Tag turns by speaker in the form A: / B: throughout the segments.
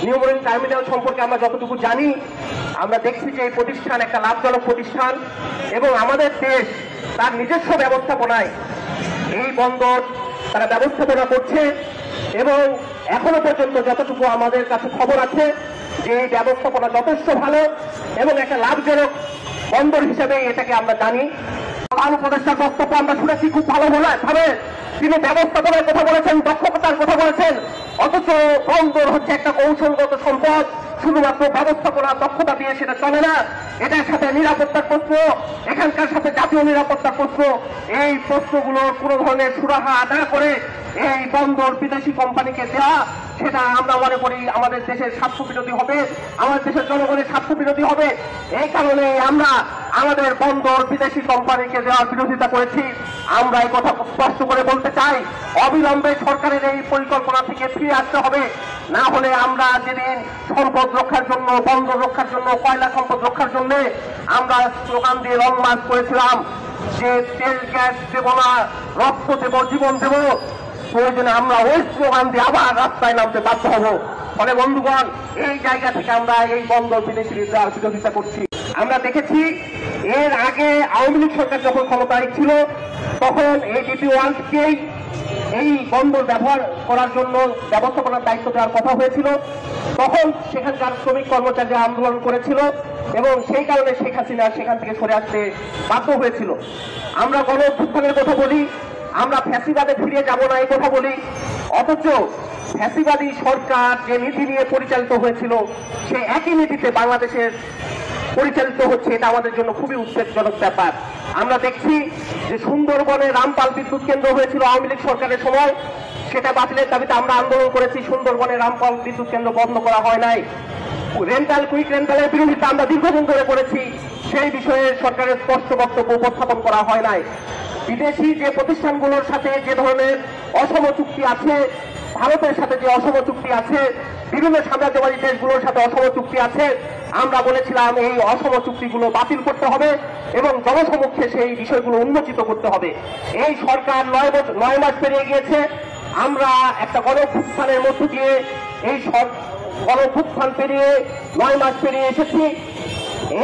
A: New marine terminal সম্পর্কে আমরা যতটুকু জানি, আমরা দেখছি যে এই প্রতিষ্ঠান একটা লাভজনক প্রতিষ্ঠান এবং আমাদের দেশ তার নিজস্ব ব্যবস্থাপনায় এই বন্দর তারা ব্যবস্থাপনা করছে এবং এখনো পর্যন্ত যতটুকু আমাদের কাছে খবর আছে যে এই ব্যবস্থাপনা যথেষ্ট ভালো এবং একটা লাভজনক বন্দর হিসেবে এটাকে আমরা জানি। প্রধান উপদেষ্টার বক্তব্য আমরা শুনেছি, খুব ভালো ভাবে তিনি ব্যবস্থাপনার কথা বলেছেন, দক্ষতার কথা বলেছেন, অথচ বন্দর হচ্ছে একটা কৌশলগত সম্পদ, শুধুমাত্র ব্যবস্থাপনা দক্ষতা দিয়ে সেটা চলে না, এটার সাথে নিরাপত্তার প্রশ্ন, এখানকার সাথে জাতীয় নিরাপত্তার প্রশ্ন, এই প্রশ্নগুলোর কোনো ধরনের সুরাহা না করে এই বন্দর বিদেশি কোম্পানিকে দেওয়া, সেটা আমরা মনে করি আমাদের দেশের স্বার্থ বিরোধী হবে, আমাদের দেশের জনগণের স্বার্থ বিরোধী হবে। এই কারণে আমরা আমাদের বন্দর বিদেশি কোম্পানিকে দেওয়ার বিরোধিতা করেছি। আমরা এই কথা স্পষ্ট করে বলতে চাই, অবিলম্বে সরকারের এই পরিকল্পনা থেকে ফিরে আসতে হবে, না হলে আমরা যেদিন সম্পদ রক্ষার জন্য, বন্দর রক্ষার জন্য, কয়লা সম্পদ রক্ষার জন্য আমরা স্লোগান দিয়ে লং মার্চ করেছিলাম যে তেল গ্যাস দেব না, রক্ত দেব, জীবন দেব, প্রয়োজনে আমরা ওই স্লোগান দিয়ে আবার রাস্তায় নামতে বাধ্য হব। ফলে বন্ধুগণ, এই জায়গা থেকে আমরা এই বন্দর বিদেশি দেওয়ার বিরোধিতা করছি। আমরা দেখেছি এর আগে আওয়ামী লীগ সরকার যখন ক্ষমতায় ছিল তখন এই ডিপি ওয়ার্ল্ডকেই এই বন্দর ব্যবহার করার জন্য ব্যবস্থাপনার দায়িত্ব দেওয়ার কথা হয়েছিল। তখন সেখানকার শ্রমিক কর্মচারীরা আন্দোলন করেছিল এবং সেই কারণে শেখ হাসিনা সেখান থেকে সরে আসতে বাধ্য হয়েছিল। আমরা গণ অভ্যুত্থানের কথা বলি, আমরা ফ্যাসিবাদে ফিরে যাব না এই কথা বলি, অথচ ফ্যাসিবাদী সরকার যে নীতি নিয়ে পরিচালিত হয়েছিল সে একই নীতিতে বাংলাদেশের পরিচালিত হচ্ছে, এটা আমাদের জন্য খুবই উদ্বেগজনক ব্যাপার। আমরা দেখছি যে সুন্দরবনে রামপাল বিদ্যুৎ কেন্দ্র হয়েছিল আওয়ামী লীগ সরকারের সময়, সেটা বাতিলের দাবিতে আমরা আন্দোলন করেছি, সুন্দরবনে রামপাল বিদ্যুৎ কেন্দ্র বন্ধ করা হয় নাই। রেন্টাল কুইক রেন্টালের বিরোধিতা আমরা দীর্ঘদিন ধরে করেছি, সেই বিষয়ে সরকারের স্পষ্ট বক্তব্য উপস্থাপন করা হয় নাই। বিদেশি যে প্রতিষ্ঠানগুলোর সাথে যে ধরনের অসম চুক্তি আছে, ভারতের সাথে যে অসম চুক্তি আছে, বিভিন্ন সাম্রাজ্যবাদী দেশগুলোর সাথে অসম চুক্তি আছে, আমরা বলেছিলাম এই অসম চুক্তিগুলো বাতিল করতে হবে এবং জনসমক্ষে সেই বিষয়গুলো উন্মোচিত করতে হবে। এই সরকার 9 মাস পেরিয়ে গিয়েছে, আমরা একটা গণঅভ্যুত্থানের মধ্য দিয়ে এই গণঅভ্যুত্থান পেরিয়ে 9 মাস পেরিয়ে এসেছি।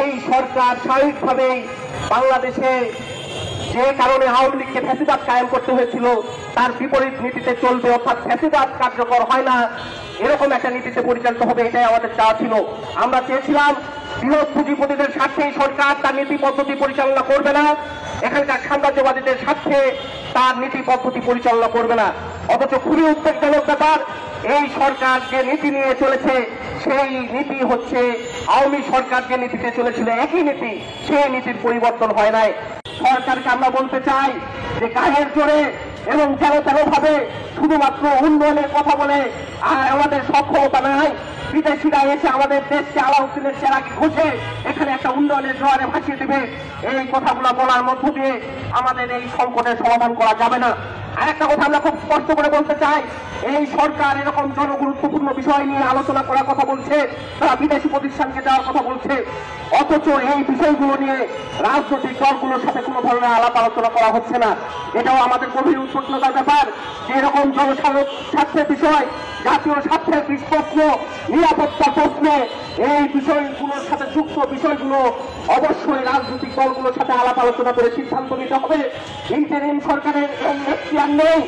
A: এই সরকার স্বাভাবিকভাবেই বাংলাদেশে যে কারণে আওয়ামী লীগকে ফ্যাসিবাদ কায়েম করতে হয়েছিল তার বিপরীত নীতিতে চলবে, অর্থাৎ ফ্যাসিবাদ কার্যকর হয় না এরকম একটা নীতিতে পরিচালিত হবে, এটাই আমাদের চাওয়া ছিল। আমরা চেয়েছিলাম বৃহৎ পুঁজিপতিদের স্বার্থে সরকার তার নীতি পদ্ধতি পরিচালনা করবে না, এখানকার সাম্রাজ্যবাদীদের স্বার্থে তার নীতি পদ্ধতি পরিচালনা করবে না। অথচ খুবই উদ্বেগজনক ব্যাপার, এই সরকার যে নীতি নিয়ে চলেছে সেই নীতি হচ্ছে আওয়ামী সরকার যে নীতিতে চলেছিল একই নীতি, সেই নীতির পরিবর্তন হয় নাই। সরকারকে আমরা বলতে চাই যে গায়ের জোরে এবং তেলো ভাবে শুধুমাত্র উন্নয়নের কথা বলে আর আমাদের সক্ষমতা নাই, বিদেশিরা এসে আমাদের দেশকে আলাউদ্দিনের চেরাকে ঘষে এখানে একটা উন্নয়নের জোয়ারে ভাসিয়ে দেবে, এই কথাগুলো বলার মধ্য দিয়ে আমাদের এই সংকটের সমাধান করা যাবে না। আরেকটা কথা আমরা খুব স্পষ্ট করে বলতে চাই, এই সরকার এরকম জনগুরুত্বপূর্ণ বিষয় নিয়ে আলোচনা করার কথা বলছে, তারা বিদেশি প্রতিষ্ঠানকে দেওয়ার কথা বলছে, অথচ এই বিষয়গুলো নিয়ে রাজনৈতিক দলগুলোর সাথে কোনো ধরনের আলাপ আলোচনা করা হচ্ছে না। এটাও আমাদের গভীর উদ্বিগ্নতার ব্যাপার যে এরকম জনস্বার্থের বিষয়, জাতীয় স্বার্থের প্রশ্ন, নিরাপত্তার প্রশ্নে এই বিষয়গুলোর সাথে যুক্ত বিষয়গুলো অবশ্যই রাজনৈতিক দলগুলোর সাথে আলাপ আলোচনা করে সিদ্ধান্ত নিতে হবে। ইন্টারিম সরকারের এই এখতিয়ার নেই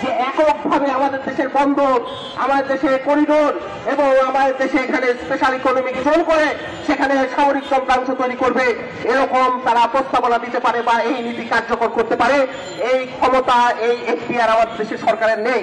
A: যে এককভাবে আমাদের দেশের বন্দর, আমাদের দেশের করিডোর এবং আমাদের দেশে এখানে স্পেশাল ইকোনমিক জোন করে সেখানে সামরিক যন্ত্রাংশ তৈরি করবে, এরকম তারা প্রস্তাবনা দিতে পারে বা এই নীতি কার্যকর করতে পারে, এই ক্ষমতা, এই এখতিয়ার আমাদের দেশের সরকারের নেই।